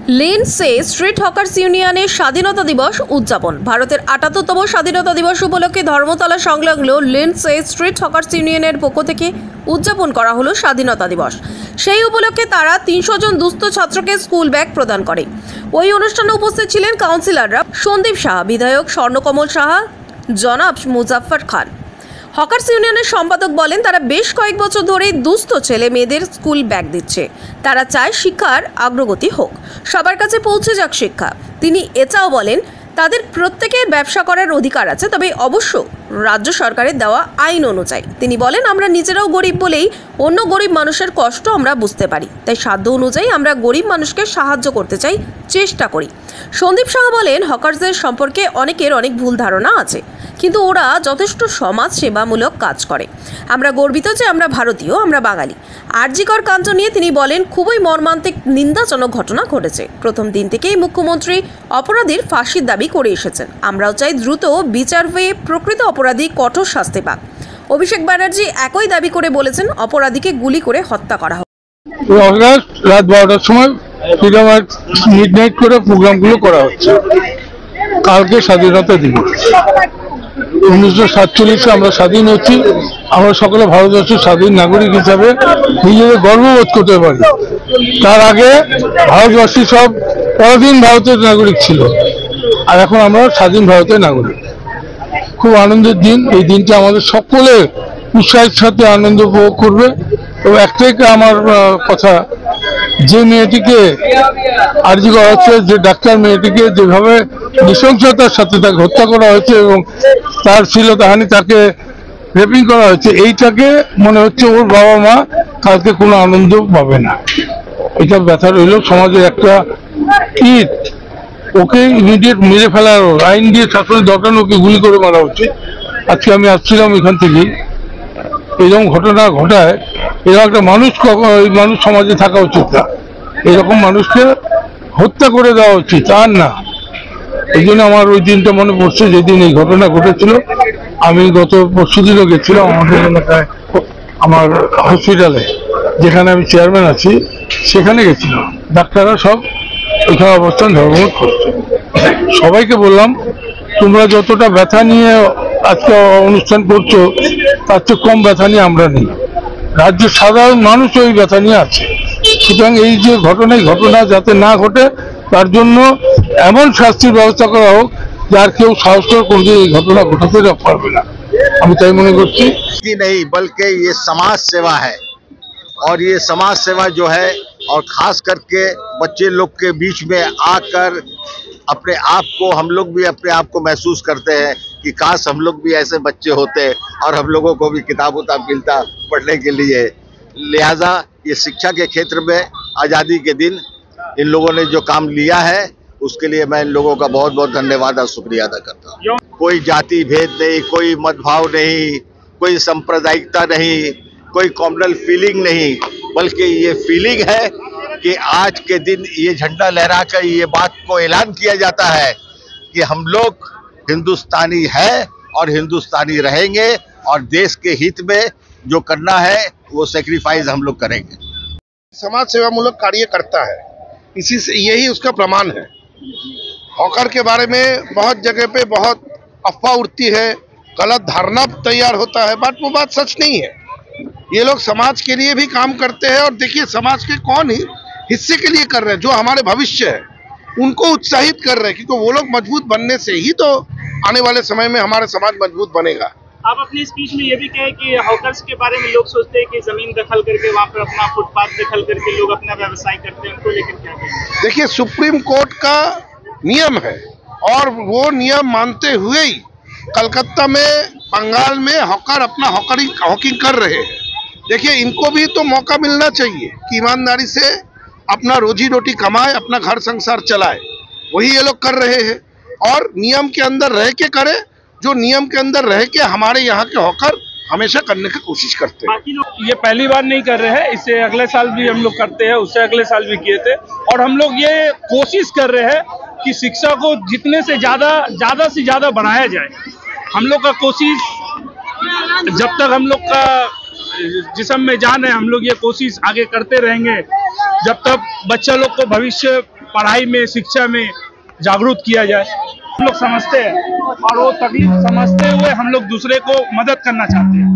লেন্সে street hawkers ইউনিয়নের স্বাধীনতা দিবস উদযাপন। ভারতের ৭৮তম স্বাধীনতা দিবস উপলক্ষে ধর্মতলা সংলগ্ন লেন্সে স্ট্রিট হকার্স ইউনিয়নের পক্ষ থেকে উদযাপন করা হলো স্বাধীনতা দিবস। সেই উপলক্ষে তারা ৩০০ জন দুস্থ ছাত্রকে স্কুল ব্যাগ প্রদান করে। ওই অনুষ্ঠানে উপস্থিত ছিলেন কাউন্সিলররা সন্দীপ সাহা, বিধায়ক স্বর্ণকমল সাহা, জনাব মুজাফফর খান। হকার্স ইউনিয়নের সম্পাদক বলেন, তারা বেশ কয়েক বছর ধরেই দুস্থ ছেলে মেয়েদের স্কুল ব্যাগ দিচ্ছে। তারা চায় শিক্ষার অগ্রগতি হোক, সবার কাছে পৌঁছে যাক শিক্ষা। তিনি এটাও বলেন, তাদের প্রত্যেকের ব্যবসা করার অধিকার আছে, তবে অবশ্য রাজ্য সরকারের দেওয়া আইন অনুযায়ী। তিনি বলেন, আমরা নিজেরাও গরিব বলেই অন্য গরিব মানুষের কষ্ট আমরা বুঝতে পারি, তাই সাধ্য অনুযায়ী আমরা গরিব মানুষকে সাহায্য করতে চাই, চেষ্টা করি। সন্দীপ সাহা বলেন, হকার্সদের সম্পর্কে অনেকের অনেক ভুল ধারণা আছে, কিন্তু ওরা যথেষ্ট সমাজ সেবামূলক কাজ করে। আমরা গর্বিত যে আমরা ভারতীয়, আমরা বাঙালি। আরজিকর কাণ্ড নিয়ে তিনি বলেন, খুবই মর্মান্তিক নিন্দাজনক ঘটনা ঘটেছে। প্রথম দিন থেকেই মুখ্যমন্ত্রী অপরাধীর ফাঁসির দাবি করে এসেছেন। আমরাও চাই দ্রুত বিচার হয়ে প্রকৃত অপরাধী কঠোর শাস্তি পাক। অভিষেক ব্যানার্জি একই দাবি করে বলেছেন, অপরাধীকে গুলি করে হত্যা করা হবে। রাত 12টার সময় ফ্রিডম অ্যাট মিডনাইট করে প্রোগ্রামগুলো করা হচ্ছে। কালকে স্বাধীনতা দিবস। 1947 আমরা স্বাধীন হচ্ছি। আমরা সকলে ভারতবর্ষের স্বাধীন নাগরিক হিসাবে নিজেদের গর্ববোধ করতে পারি। তার আগে ভারতবাসী সব পরাধীন ভারতের নাগরিক ছিল, আর এখন আমরা স্বাধীন ভারতের নাগরিক। খুব আনন্দের দিন। এই দিনটা আমাদের সকলের উৎসাহের সাথে আনন্দ উপভোগ করবে। এবং একটাই আমার কথা, যে মেয়েটিকে আরজি করা হচ্ছে, যে ডাক্তার মেয়েটিকে যেভাবে নৃশংসতার সাথে তাকে হত্যা করা হয়েছে এবং তার শ্লীলতাহানি, তাকে রেপিং করা হয়েছে, এইটাকে মনে হচ্ছে ওর বাবা মা কালকে কোনো আনন্দ পাবে না। এটা ব্যথা রইল। সমাজের একটা ইট, ওকে ইমিডিয়েট মেরে ফেলার আইন দিয়ে শাসনের দরকার, ওকে গুলি করে মারা উচিত। আজকে আমি আসছিলাম এখান থেকেই, এরকম ঘটনা ঘটায় এরকম একটা মানুষ সমাজে থাকা উচিত না। এরকম মানুষকে হত্যা করে দেওয়া উচিত, আর না। এই জন্য আমার ওই দিনটা মনে পড়ছে, যেদিন এই ঘটনা ঘটেছিল। আমি গত পরশুদিনও গেছিলাম আমাদের এলাকায়, আমার হসপিটালে যেখানে আমি চেয়ারম্যান আছি, সেখানে গেছিলাম। ডাক্তাররা সব এখানে অবস্থান ধর্মঘট করছে। সবাইকে বললাম, তোমরা যতটা ব্যথা নিয়ে আজকে অনুষ্ঠান করছো, তার চেয়ে কম ব্যথা নিয়ে আমরা নেই। রাজ্যের সাধারণ মানুষ ওই ব্যথা নিয়ে আছে। সুতরাং এই যে ঘটনা যাতে না ঘটে, তার জন্য এমন শাস্তির ব্যবস্থা করা হোক যার কেউ সাহস করে কোনোদিন এই ঘটনা ঘটাতে পারবে না। আমি তাই মনে করছি। नहीं बल्कि ये समाज सेवा है, और ये समाज सेवा जो है, और खास करके बच्चे लोग के बीच में आकर अपने आप को, हम लोग भी अपने आप को महसूस करते हैं कि काश हम लोग भी ऐसे बच्चे होते और हम लोगों को भी किताब मिलता पढ़ने के लिए। लिहाजा ये शिक्षा के क्षेत्र में आज़ादी के दिन इन लोगों ने जो काम लिया है, उसके लिए मैं इन लोगों का बहुत बहुत धन्यवाद और शुक्रिया अदा करता हूँ। कोई जाति भेद नहीं, कोई मतभाव नहीं, कोई सांप्रदायिकता नहीं, कोई कॉम्युनल फीलिंग नहीं, बल्कि ये फीलिंग है कि आज के दिन ये झंडा लहराकर ये बात को ऐलान किया जाता है कि हम लोग हिंदुस्तानी हैं और हिंदुस्तानी रहेंगे, और देश के हित में जो करना है वो सेक्रीफाइस हम लोग करेंगे। समाज सेवा मूलक कार्य करता है, इसी से यही उसका प्रमाण है। हॉकर के बारे में बहुत जगह पे बहुत अफवाह उड़ती है, गलत धारणा तैयार होता है, बट वो बात सच नहीं है। ये लोग समाज के लिए भी काम करते हैं, और देखिए समाज के कौन ही हिस्से के लिए कर रहे हैं, जो हमारे भविष्य है उनको उत्साहित कर रहे हैं, क्योंकि वो लोग मजबूत बनने से ही तो आने वाले समय में हमारा समाज मजबूत बनेगा। आप अपनी स्पीच में ये भी कहे कि हॉकर्स के बारे में लोग सोचते हैं कि जमीन दखल करके वहाँ पर अपना फुटपाथ दखल करके लोग अपना व्यवसाय करते हैं, उनको लेकर क्या कहेंगे? देखिए, सुप्रीम कोर्ट का नियम है, और वो नियम मानते हुए ही कलकत्ता में, बंगाल में हॉकर अपना हॉकिंग कर रहे हैं। देखिए, इनको भी तो मौका मिलना चाहिए कि ईमानदारी से अपना रोजी रोटी कमाए, अपना घर संसार चलाए। वही ये लोग कर रहे हैं, और नियम के अंदर रह के करे, जो नियम के अंदर रह के हमारे यहाँ के हॉकर हमेशा करने की कोशिश करते हैं। ये पहली बार नहीं कर रहे हैं, इससे अगले साल भी हम लोग करते हैं, उससे अगले साल भी किए थे, और हम लोग ये कोशिश कर रहे हैं कि शिक्षा को जितने से ज़्यादा बढ़ाया जाए। हम लोग का कोशिश, जब तक हम लोग का जिस्म में जान है, हम लोग ये कोशिश आगे करते रहेंगे, जब तक बच्चा लोग को भविष्य पढ़ाई में, शिक्षा में जागरूक किया जाए। हम लोग समझते हैं और वो तकलीफ समझते हुए हम लोग दूसरे को मदद करना चाहते हैं।